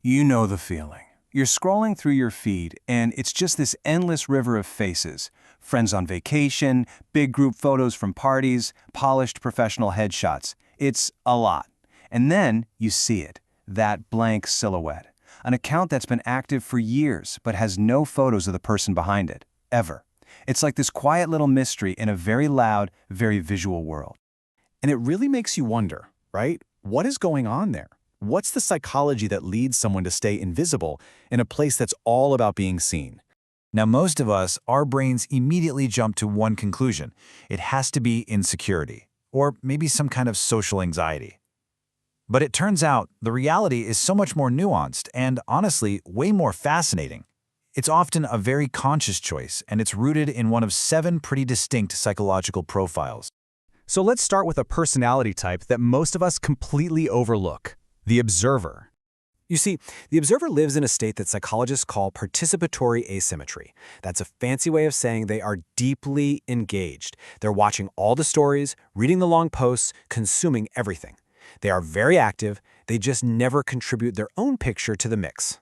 You know the feeling. You're scrolling through your feed, and it's just this endless river of faces. Friends on vacation, big group photos from parties, polished professional headshots. It's a lot. And then you see it, that blank silhouette. An account that's been active for years, but has no photos of the person behind it, ever. It's like this quiet little mystery in a very loud, very visual world. And it really makes you wonder, right? What is going on there? What's the psychology that leads someone to stay invisible in a place that's all about being seen? Now, most of us, our brains immediately jump to one conclusion. It has to be insecurity, or maybe some kind of social anxiety. But it turns out the reality is so much more nuanced and, honestly, way more fascinating. It's often a very conscious choice, and it's rooted in one of 7 pretty distinct psychological profiles. So let's start with a personality type that most of us completely overlook: the observer. You see, the observer lives in a state that psychologists call participatory asymmetry. That's a fancy way of saying they are deeply engaged. They're watching all the stories, reading the long posts, consuming everything. They are very active, they just never contribute their own picture to the mix.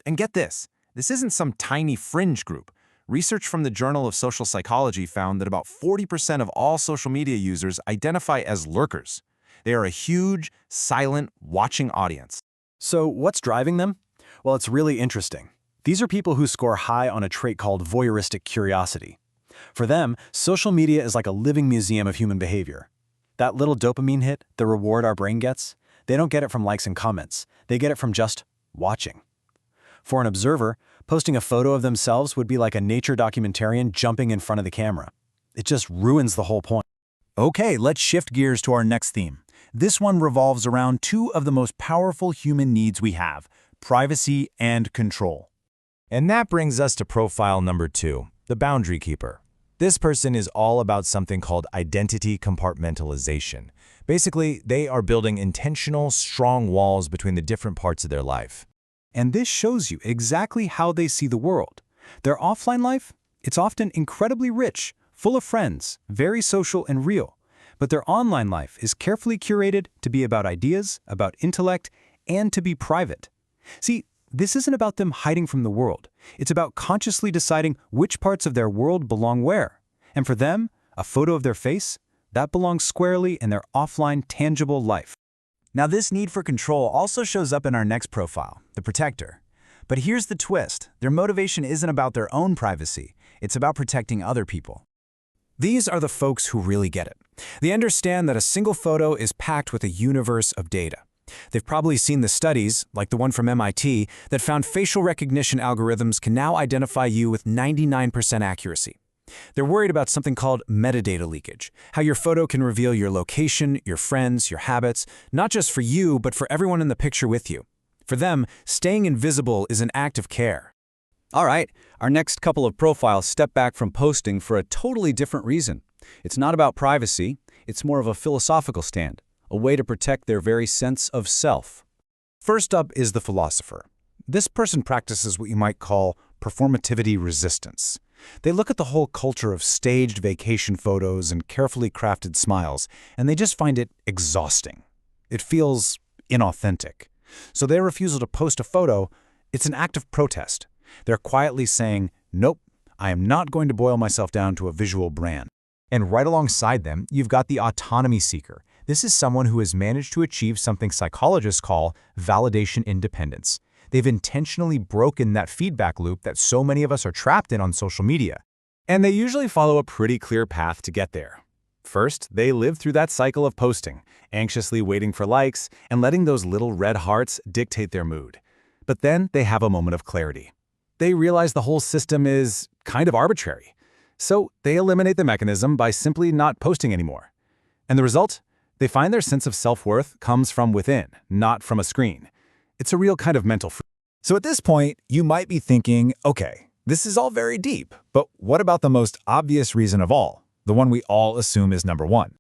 And get this isn't some tiny fringe group. Research from the Journal of Social Psychology found that about 40% of all social media users identify as lurkers. They are a huge, silent, watching audience. So what's driving them? Well, it's really interesting. These are people who score high on a trait called voyeuristic curiosity. For them, social media is like a living museum of human behavior. That little dopamine hit, the reward our brain gets, they don't get it from likes and comments. They get it from just watching. For an observer, posting a photo of themselves would be like a nature documentarian jumping in front of the camera. It just ruins the whole point. Okay, let's shift gears to our next theme. This one revolves around 2 of the most powerful human needs we have: privacy and control. And that brings us to profile number 2, the boundary keeper. This person is all about something called identity compartmentalization. Basically, they are building intentional, strong walls between the different parts of their life. And this shows you exactly how they see the world. Their offline life, it's often incredibly rich, full of friends, very social and real. But their online life is carefully curated to be about ideas, about intellect, and to be private. See, this isn't about them hiding from the world. It's about consciously deciding which parts of their world belong where. And for them, a photo of their face, that belongs squarely in their offline, tangible life. Now, this need for control also shows up in our next profile, the protector. But here's the twist. Their motivation isn't about their own privacy. It's about protecting other people. These are the folks who really get it. They understand that a single photo is packed with a universe of data. They've probably seen the studies, like the one from MIT, that found facial recognition algorithms can now identify you with 99% accuracy. They're worried about something called metadata leakage, how your photo can reveal your location, your friends, your habits, not just for you, but for everyone in the picture with you. For them, staying invisible is an act of care. All right, our next couple of profiles step back from posting for a totally different reason. It's not about privacy, it's more of a philosophical stand, a way to protect their very sense of self. First up is the philosopher. This person practices what you might call performativity resistance. They look at the whole culture of staged vacation photos and carefully crafted smiles, and they just find it exhausting. It feels inauthentic. So their refusal to post a photo, it's an act of protest. They're quietly saying, nope, I am not going to boil myself down to a visual brand. And right alongside them, you've got the autonomy seeker. This is someone who has managed to achieve something psychologists call validation independence. They've intentionally broken that feedback loop that so many of us are trapped in on social media. And they usually follow a pretty clear path to get there. First, they live through that cycle of posting, anxiously waiting for likes and letting those little red hearts dictate their mood. But then they have a moment of clarity. They realize the whole system is kind of arbitrary. So they eliminate the mechanism by simply not posting anymore. And the result? They find their sense of self-worth comes from within, not from a screen. It's a real kind of mental freedom. So at this point, you might be thinking, okay, this is all very deep, but what about the most obvious reason of all, the one we all assume is number 1?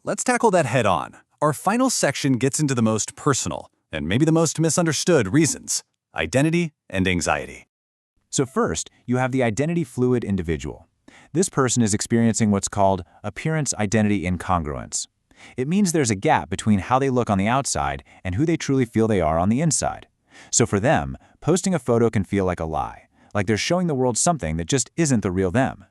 Let's tackle that head on. Our final section gets into the most personal, and maybe the most misunderstood reasons: identity and anxiety. So first, you have the identity-fluid individual. This person is experiencing what's called appearance-identity incongruence. It means there's a gap between how they look on the outside and who they truly feel they are on the inside. So for them, posting a photo can feel like a lie, like they're showing the world something that just isn't the real them.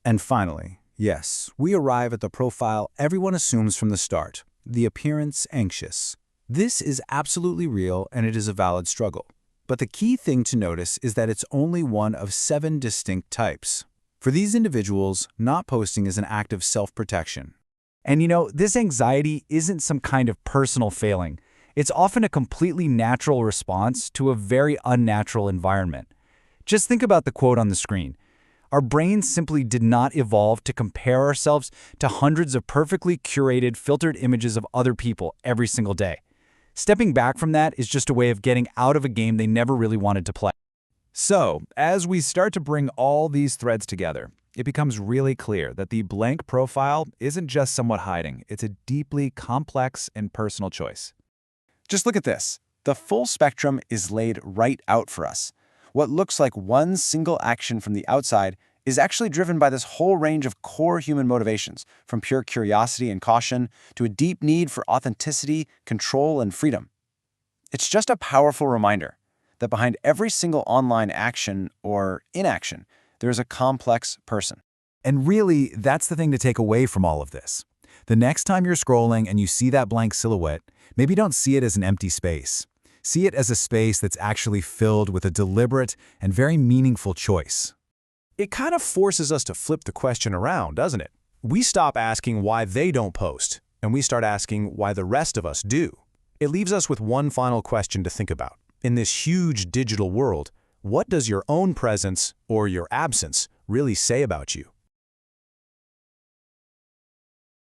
And finally, yes, we arrive at the profile everyone assumes from the start, the appearance anxious. This is absolutely real and it is a valid struggle. But the key thing to notice is that it's only one of 7 distinct types. For these individuals, not posting is an act of self-protection. And this anxiety isn't some kind of personal failing. It's often a completely natural response to a very unnatural environment. Just think about the quote on the screen. Our brains simply did not evolve to compare ourselves to hundreds of perfectly curated, filtered images of other people every single day. Stepping back from that is just a way of getting out of a game they never really wanted to play. So, as we start to bring all these threads together, it becomes really clear that the blank profile isn't just somewhat hiding, it's a deeply complex and personal choice. Just look at this. The full spectrum is laid right out for us. What looks like one single action from the outside is actually driven by this whole range of core human motivations, from pure curiosity and caution to a deep need for authenticity, control, and freedom. It's just a powerful reminder that behind every single online action or inaction, there is a complex person. And really, that's the thing to take away from all of this. The next time you're scrolling and you see that blank silhouette, maybe don't see it as an empty space. See it as a space that's actually filled with a deliberate and very meaningful choice. It kind of forces us to flip the question around, doesn't it? We stop asking why they don't post, and we start asking why the rest of us do. It leaves us with one final question to think about. In this huge digital world, what does your own presence or your absence really say about you?